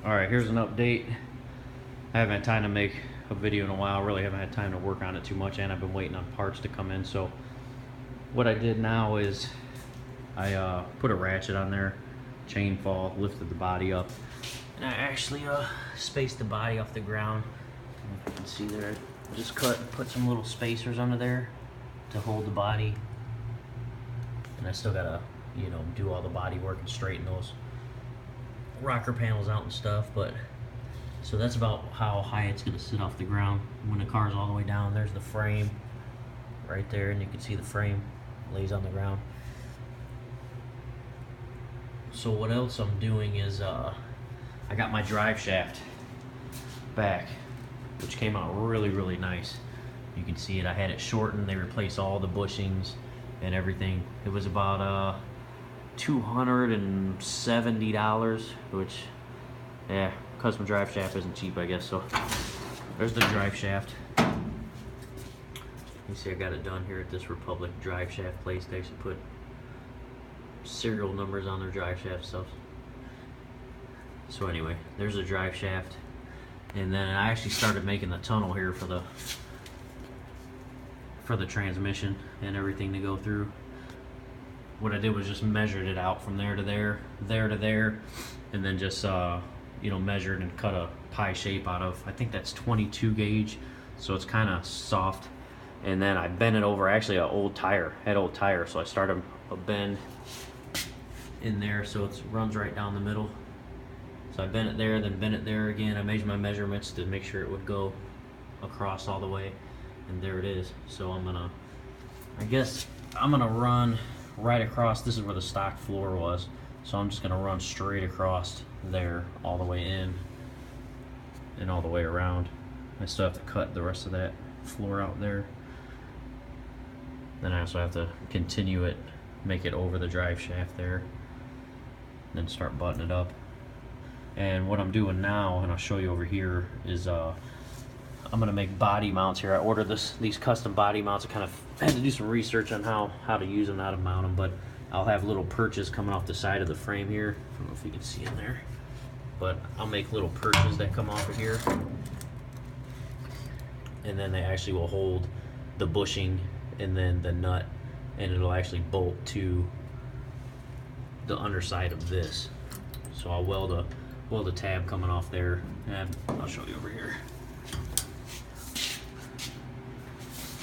Alright, here's an update. I haven't had time to make a video in a while. Really haven't had time to work on it too much, and I've been waiting on parts to come in. So what I did now is I put a ratchet on there, chain fall, lifted the body up, and I actually spaced the body off the ground. You can see there, just put some little spacers under there to hold the body. And I still gotta, do all the body work and straighten those rocker panels out and stuff. But so that's about how high it's gonna sit off the ground. When the car's all the way down, there's the frame right there, and you can see the frame lays on the ground. So what else I'm doing is I got my drive shaft back, which came out really nice. You can see it. I had it shortened. They replaced all the bushings and everything. It was about $270, which, yeah, custom drive shaft isn't cheap, I guess. So there's the drive shaft. You see I got it done here at this Republic drive shaft place. They actually put serial numbers on their drive shaft stuff. So anyway, there's the drive shaft. And then I actually started making the tunnel here for the transmission and everything to go through. What I did was just measured it out from there to there, there to there, and then just measured and cut a pie shape out of, I think that's 22 gauge, so it's kind of soft. And then I bent it over, actually an old tire, so I started a bend in there so it runs right down the middle. So I bent it there, then bent it there again. I measured my measurements to make sure it would go across all the way, and there it is. So I guess I'm gonna run right across. This is where the stock floor was, so I'm just gonna run straight across there all the way in and all the way around. I still have to cut the rest of that floor out there. Then I also have to continue it, make it over the drive shaft there, and then start buttoning it up. And what I'm doing now, and I'll show you over here, is I'm gonna make body mounts here. I ordered these custom body mounts. I kind of had to do some research on how to use them, how to mount them, but I'll have little perches coming off the side of the frame here. I don't know if you can see in there, but I'll make little perches that come off of here, and then they actually will hold the bushing and then the nut, and it'll actually bolt to the underside of this. So I'll weld a tab coming off there, and I'll show you over here.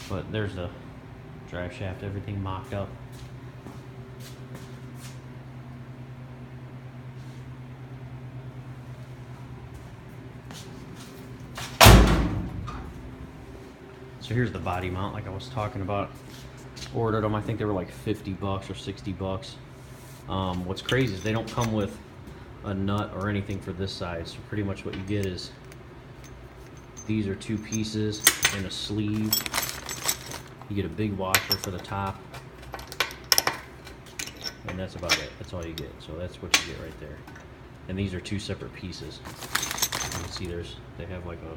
But there's the drive shaft, everything mocked up. So here's the body mount like I was talking about. Ordered them, I think they were like 50 bucks or 60 bucks. What's crazy is they don't come with a nut or anything for this side. So pretty much what you get is these are two pieces and a sleeve. You get a big washer for the top, and that's about it. That's all you get. So that's what you get right there. And these are two separate pieces. You can see they have like a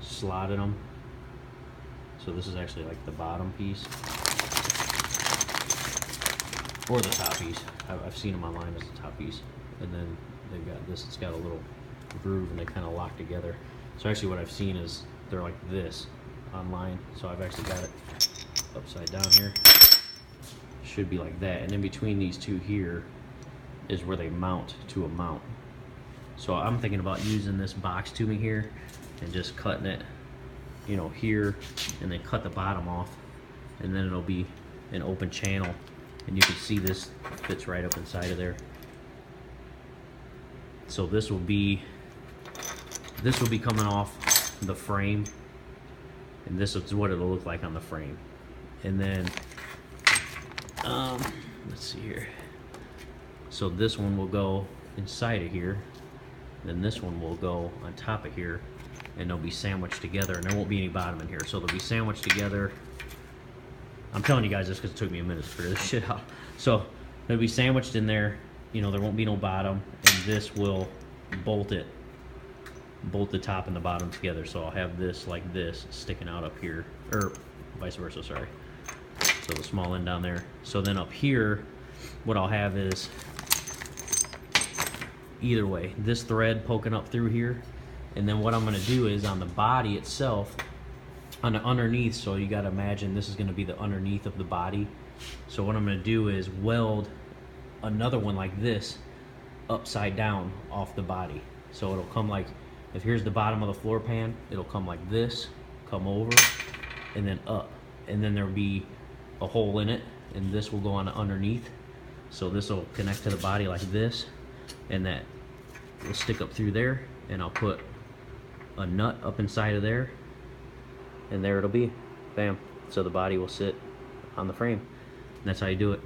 slot in them. So this is actually like the bottom piece, or the top piece. I've seen them online as the top piece. And then they've got this, it's got a little groove and they kind of lock together. So actually what I've seen is they're like this online. So I've actually got it upside down here. Should be like that. And in between these two here is where they mount to a mount. So I'm thinking about using this box tubing here and just cutting it, here, and then cut the bottom off, and then it'll be an open channel, and you can see this fits right up inside of there. So this will be coming off the frame, and this is what it'll look like on the frame. And then let's see here. So this one will go inside of here, then this one will go on top of here, and they'll be sandwiched together, and there won't be any bottom in here. So they'll be sandwiched together. I'm telling you guys this because it took me a minute to figure this shit out. So they'll be sandwiched in there, there won't be no bottom, and this will bolt the top and the bottom together. So I'll have this like this sticking out up here, or vice versa, sorry. So the small end down there. So then up here, what I'll have is either way. This thread poking up through here, and then what I'm gonna do is on the body itself, on the underneath, so you gotta imagine this is gonna be the underneath of the body. So what I'm gonna do is weld another one like this upside down off the body. So it'll come like, if here's the bottom of the floor pan, it'll come like this, come over, and then up. And then there'll be a hole in it, and this will go on underneath. So this will connect to the body like this, and that will stick up through there, and I'll put a nut up inside of there, and there it'll be. Bam. So the body will sit on the frame. And that's how you do it.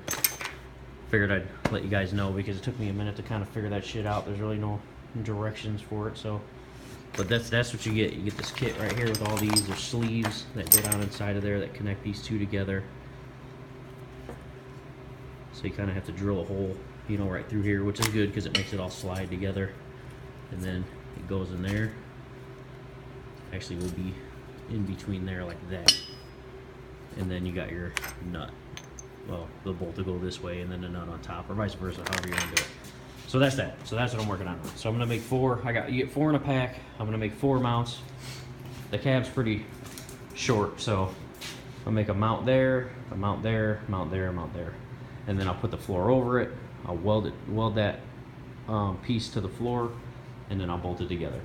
Figured I'd let you guys know because it took me a minute to kind of figure that shit out. There's really no directions for it, so. But that's what you get. You get this kit right here with all these. There's sleeves that go down inside of there that connect these two together. So you kind of have to drill a hole, you know, right through here, which is good because it makes it all slide together. And then it goes in there. Actually, will be in between there like that. And then you got your nut. Well, the bolt will go this way and then the nut on top, or vice versa, however you want to do it. So that's that. So that's what I'm working on. So I'm gonna make 4. You get 4 in a pack. I'm gonna make 4 mounts. The cab's pretty short, so I'll make a mount there, a mount there, mount there, mount there, and then I'll put the floor over it. I'll weld that piece to the floor, and then I'll bolt it together.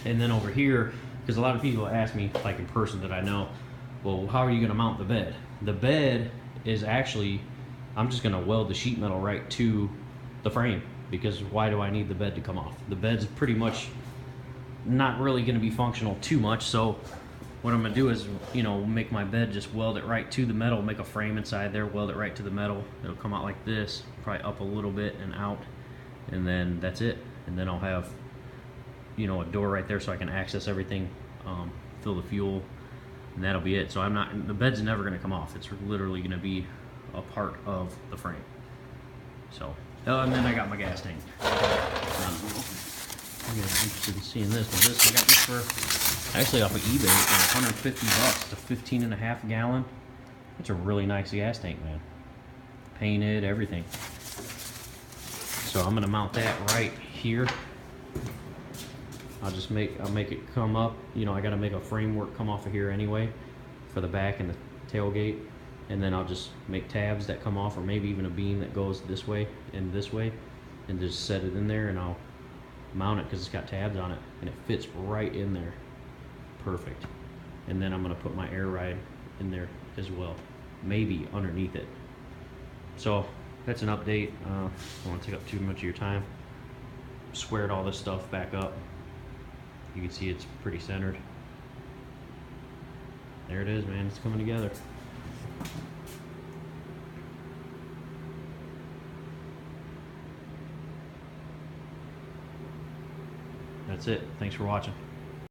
And then over here, because a lot of people ask me, like in person that I know, well, how are you gonna mount the bed? The bed is actually, I'm just gonna weld the sheet metal right to the frame, because why do I need the bed to come off? The bed's pretty much not really gonna be functional too much, so what I'm gonna do is, you know, make my bed, just weld it right to the metal, make a frame inside there, weld it right to the metal. It'll come out like this, probably up a little bit and out, and then that's it. And then I'll have, you know, a door right there so I can access everything, fill the fuel, and that'll be it. So the bed's never gonna come off. It's literally gonna be a part of the frame. So, and then I got my gas tank. I'm interested in seeing this, but I got this for, actually off of eBay for $150. It's a 15.5 gallon. It's a really nice gas tank, man. Painted, everything. So I'm gonna mount that right here. I'll make it come up. You know, I gotta make a framework come off of here anyway for the back and the tailgate. And then I'll just make tabs that come off, or maybe even a beam that goes this way, and just set it in there, and I'll mount it because it's got tabs on it, and it fits right in there. Perfect. And then I'm gonna put my air ride in there as well, maybe underneath it. So that's an update. I don't want to take up too much of your time. Squared all this stuff back up. You can see it's pretty centered. There it is, man. It's coming together. That's it. Thanks for watching.